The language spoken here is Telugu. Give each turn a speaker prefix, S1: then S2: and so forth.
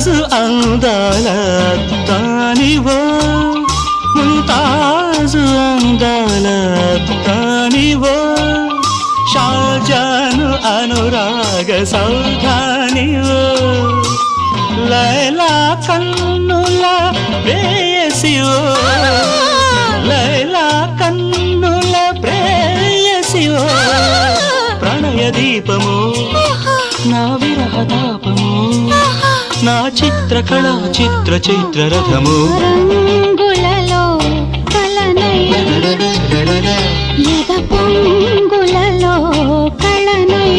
S1: ముంతాజు అందాల తానివో ముంతాజు అందాల తానివో షాజాను అనురాగ సౌధానివో లైలా కన్నుల ప్రేయసివో లైలా కన్నుల ప్రేయసివో ప్రణయ దీపము నా విరహ తాపము నా చిత్రకళ చిత్ర చైత్రరథము
S2: రంగులలో కలనై ఎద పొంగులలో కళనై